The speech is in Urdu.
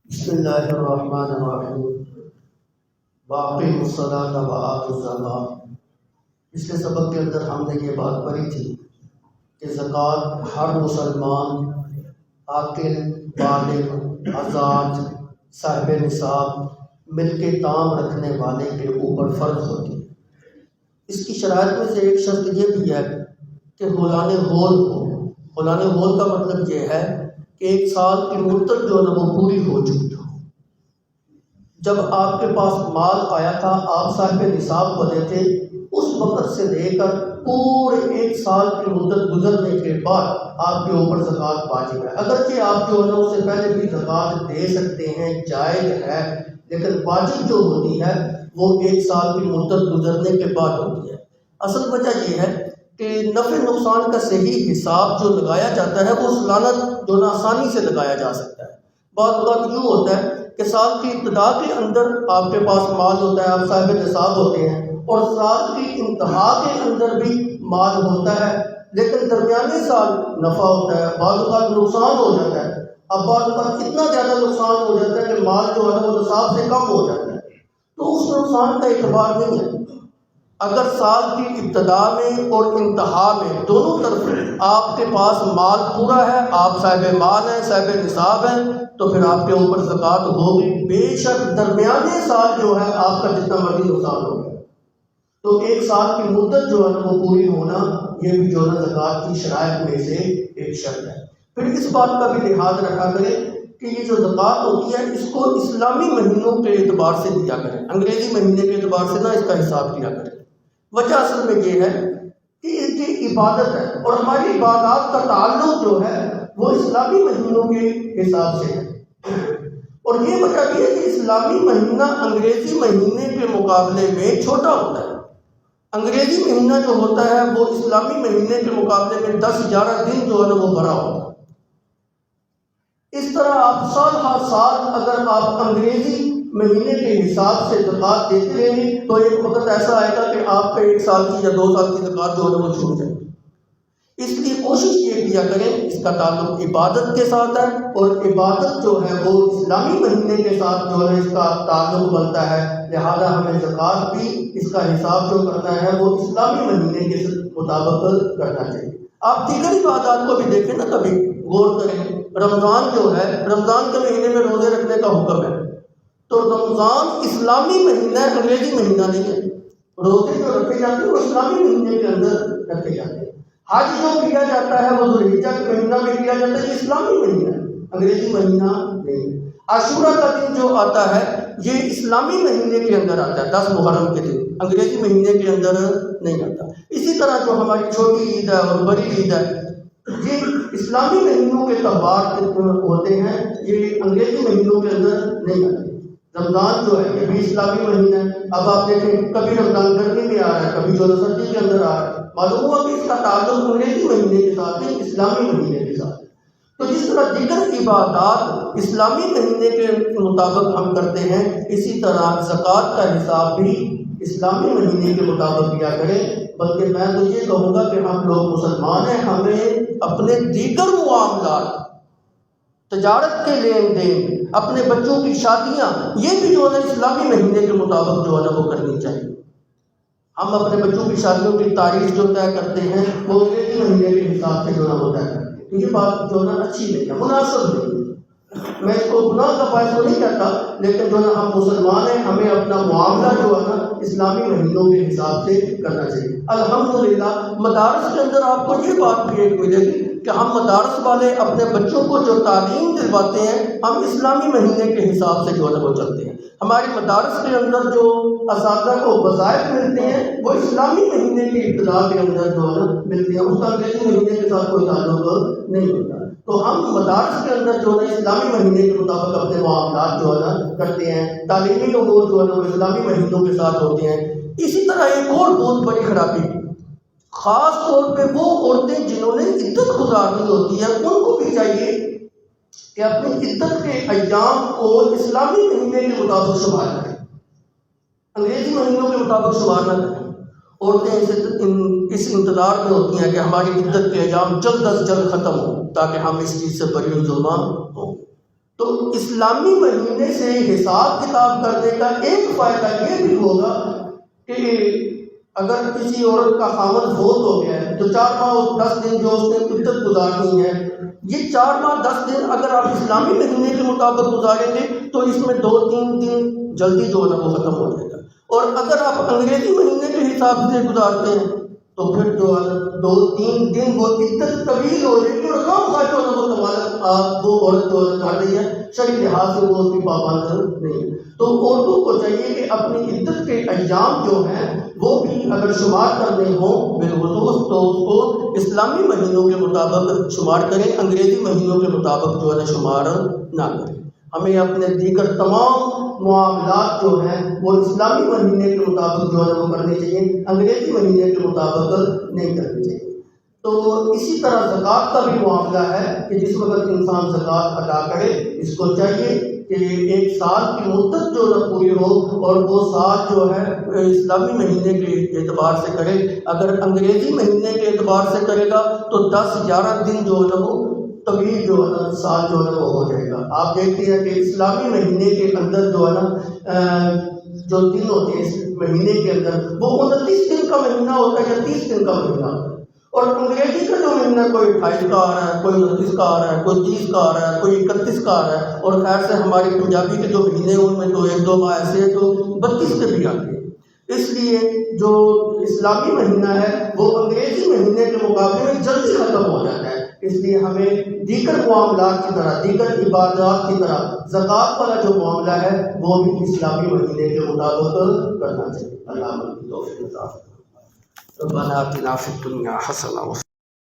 بسم اللہ الرحمن الرحیم واقعی الصلاۃ وآتوا الزکوٰۃ۔ پچھلے سبق کے اندر ہم نے یہ بات پڑھی تھی کہ زکوٰۃ ہر مسلمان عاقل، بالغ، آزاد، صاحب نصاب، مل کے کام رکھنے والے کے اوپر فرض ہوتی ہے۔ اس کی شرائط میں سے ایک شرط یہ بھی ہے کہ ہولان ہول ہو۔ ہولان ہول کا مطلب یہ ہے کہ 1 سال کی مدت جو ہے وہ پوری ہو چکی ہو۔ جب آپ کے پاس مال آیا تھا، آپ صاحب نصاب بنے تھے، اس وقت سے لے کر پورے 1 سال کی مدت گزرنے کے بعد آپ کے اوپر زکوٰۃ واجب ہے۔ اگرچہ آپ جو ہے اس سے پہلے بھی زکوٰۃ دے سکتے ہیں، جائز ہے، لیکن واجب جو ہوتی ہے وہ 1 سال کی مدت گزرنے کے بعد ہوتی ہے۔ اصل وجہ یہ ہے کہ نفع نقصان کا صحیح حساب جو لگایا جاتا ہے وہ سالانہ جو نا آسانی سے لگایا جا سکتا ہے۔ بعض اوقات یوں ہوتا ہے کہ سال کی ابتدا کے اندر آپ کے پاس مال ہوتا ہے، آپ صاحب نصاب ہوتے ہیں، اور سال کی انتہا کے اندر بھی مال ہوتا ہے، لیکن درمیانے سال نفع ہوتا ہے، بعض اوقات نقصان ہو جاتا ہے۔ اب بعض اوقات اتنا زیادہ نقصان ہو جاتا ہے کہ مال جو ہے وہ نصاب سے کم ہو جاتا ہے، تو اس نقصان کا اعتبار نہیں ہے۔ اگر سال کی ابتدا میں اور انتہا میں دونوں طرف آپ کے پاس مال پورا ہے، آپ صاحب مال ہیں، صاحب نصاب ہیں، تو پھر آپ کے اوپر زکوٰۃ ہوگی، بے شک درمیانے سال جو ہے آپ کا جتنا مرضی نقصان ہوگا۔ تو 1 سال کی مدت جو ہے وہ پوری ہونا، یہ بھی جو ہے زکوٰۃ کی شرائط میں سے ایک شرط ہے۔ پھر اس بات کا بھی لحاظ رکھا کریں کہ یہ جو زکوٰۃ ہوتی ہے اس کو اسلامی مہینوں کے اعتبار سے دیا کریں، انگریزی مہینے کے اعتبار سے نہ اس کا حساب کیا کریں۔ وجہ اصل میں یہ ہے کہ یہ عبادت ہے، اور ہماری عبادات کا تعلق جو ہے وہ اسلامی مہینوں کے حساب سے ہے، اور یہ وجہ بھی ہے کہ اسلامی مہینہ انگریزی مہینے کے مقابلے میں چھوٹا ہوتا ہے۔ انگریزی مہینہ جو ہوتا ہے وہ اسلامی مہینے کے مقابلے میں 10-11 دن جو ہے وہ بڑا ہوتا ہے۔ اس طرح آپ سال ہر سال اگر آپ انگریزی مہینے کے حساب سے زکوٰۃ دیتے رہیں تو ایک وقت ایسا آئے گا کہ آپ کا 1 سال کی یا 2 سال کی زکوٰۃ جو ہے وہ چھوٹ جائے گی۔ اس لیے کوشش یہ کیا کریں، اس کا تعلق عبادت کے ساتھ ہے، اور عبادت جو ہے وہ اسلامی مہینے کے ساتھ جو ہے اس کا تعلق بنتا ہے، لہذا ہمیں زکوٰۃ بھی اس کا حساب جو کرنا ہے وہ اسلامی مہینے کے مطابق کرنا چاہیے۔ آپ دیگر عبادات کو بھی دیکھیں نا، کبھی غور کریں۔ رمضان جو ہے، رمضان کے مہینے میں روزے رکھنے کا حکم ہے، تو رمضان اسلامی مہینہ ہے، انگریزی مہینہ نہیں ہے۔ روزے جو رکھے جاتے ہیں وہ اسلامی مہینے کے اندر رکھے جاتے ہیں۔ حج جو کیا جاتا ہے وہ ذوالحجہ کے مہینہ میں کیا جاتا ہے، یہ اسلامی مہینہ ہے، انگریزی مہینہ نہیں ہے۔ عاشورہ کا دن جو آتا ہے یہ اسلامی مہینے کے اندر آتا ہے، 10 محرم کے دن، انگریزی مہینے کے اندر نہیں آتا۔ اسی طرح جو ہماری چھوٹی عید ہے اور بڑی عید ہے، یہ اسلامی مہینوں کے تہوار ہوتے ہیں، یہ انگریزی مہینوں کے اندر نہیں آتے۔ رمضان جو ہے یہ بھی اسلامی مہینہ ہے۔ اب آپ دیکھیں کبھی رمضان گرمی میں آ رہا ہے، کبھی جو سردی کے اندر آ رہا ہے، معلوم ہوا کہ اس کا تعلق انگریزی مہینے کے ساتھ ہے، اسلامی مہینے کے ساتھ۔ تو جس طرح دیگر عبادات اسلامی مہینے کے مطابق ہم کرتے ہیں، اسی طرح زکوٰۃ کا حساب بھی اسلامی مہینے کے مطابق کیا کریں۔ بلکہ میں تو یہ کہوں گا کہ ہم لوگ مسلمان ہیں، ہمیں اپنے دیگر معاملات، تجارت کے لین دین، اپنے بچوں کی شادیاں، یہ بھی جو ہے اسلامی مہینے کے مطابق جو ہے وہ کرنی چاہیے۔ ہم اپنے بچوں کی شادیوں کی تاریخ جو طے کرتے ہیں وہ انگریزی مہینے کے حساب سے جو ہے وہ طے کرتے ہیں۔ یہ بات جو ہے اچھی نہیں ہے، مناسب نہیں ہے۔ میں اس کو گناہ کا باعث تو نہیں کہتا، لیکن جو ہے ہم مسلمان ہیں، ہمیں اپنا معاملہ جو ہے اسلامی مہینوں کے حساب سے کرنا چاہیے۔ الحمدللہ مدارس کے اندر آپ کو یہ بات بھی ایک ملے گی کہ ہم مدارس والے اپنے بچوں کو جو تعلیم دلواتے ہیں ہم اسلامی مہینے کے حساب سے جو ہے وہ چلتے ہیں۔ ہمارے مدارس کے اندر جو اساتذہ کو وظائف ملتے ہیں وہ اسلامی مہینے کی ابتدا کے اندر جو ہے ملتے ہیں، اس کا انگریزی مہینے کے ساتھ کوئی تعلق نہیں ہوتا۔ تو ہم مدارس کے اندر جو ہے اسلامی مہینے کے مطابق اپنے معاملات جو ہے کرتے ہیں، تعلیمی امور جو ہے وہ اسلامی مہینوں کے ساتھ ہوتے ہیں۔ اسی طرح ایک اور بہت بڑی خرابی، خاص طور پہ وہ عورتیں جنہوں نے عدت گزارنی ہوتی ہے، ان کو بھی چاہیے کہ اپنی عدت کے ایام کو اسلامی مہینے کے مطابق شمار کریں، انگریزی مہینوں کے مطابق شمار نہ کریں۔ عورتیں اس انتظار میں ہوتی ہیں کہ ہماری عدت کے ایام جلد از جلد ختم ہوں تاکہ ہم اس چیز سے بری الزامہ ہوں۔ تو اسلامی مہینے سے حساب کتاب کرنے کا ایک فائدہ یہ بھی ہوگا کہ اگر کسی عورت کا خاوند فوت ہو گیا ہے تو 4 ماہ اور 10 دن جو اس نے عدت گزارنی ہے، یہ 4 ماہ 10 دن اگر آپ اسلامی مہینے کے مطابق گزاریں گے تو اس میں 2-3 دن جلدی جو ہے نا وہ ختم ہو جائے گا، اور اگر آپ انگریزی مہینے کے حساب سے گزارتے ہیں تو پھر جو ہے 2-3 دن وہ عدت طویل ہو جائے گی، اور کم خواہش جو ہے وہ طوالت آپ وہ عورت جو کر رہی ہے شرعی لحاظ سے وہ اس کی پابند نہیں۔ تو عورتوں کو چاہیے کہ اپنی عدت کے ایام جو ہیں وہ بھی اگر شمار کرنے ہوں بالخصوص تو اس کو اسلامی مہینوں کے مطابق شمار کریں، انگریزی مہینوں کے مطابق جو ہے شمار نہ کریں۔ ہمیں اپنے دیگر تمام معاملات جو ہیں وہ اسلامی مہینے کے مطابق جو ہے وہ کرنے چاہیے، انگریزی مہینے کے مطابق نہیں کرنے چاہیے۔ تو اسی طرح زکوٰۃ کا بھی معاملہ ہے کہ جس وقت انسان زکوٰۃ ادا کرے اس کو چاہیے کہ 1 سال کی مدت جو ہے پوری ہو، اور وہ سال جو ہے اسلامی مہینے کے اعتبار سے کرے۔ اگر انگریزی مہینے کے اعتبار سے کرے گا تو 10-11 دن جو ہے وہ طویل جو ہے نا سال جو ہے وہ ہو جائے گا۔ آپ دیکھتے ہیں کہ اسلامی مہینے کے اندر جو ہے نا جو دن ہوتے ہیں اس مہینے کے اندر وہ 29 دن کا مہینہ ہوتا ہے یا 30 دن کا مہینہ ہوتا ہے، اور انگریزی کا جو مہینہ کوئی 28 کا آ رہا ہے، کوئی 29 کا آ رہا ہے، کوئی 30 کا آ رہا ہے، کوئی 31 کا آ رہا ہے، اور خیر سے ہمارے پنجابی کے جو مہینے ہیں ان میں تو 1-2 ماہ ایسے ہیں تو 32 کے بھی آتے ہیں۔ اس لیے جو اسلامی مہینہ ہے وہ انگریزی مہینے کے مقابلے میں جلدی ختم ہو جاتا ہے، اس لیے ہمیں دیگر معاملات کی طرح، دیگر عبادات کی طرح زکوٰۃ والا جو معاملہ ہے وہ بھی اسلامی مہینے کے مطابق کرنا چاہیے۔ اللہ ہمیں توفیق عطا فرمائے۔ ربنا آتنا فی الدنیا حسنہ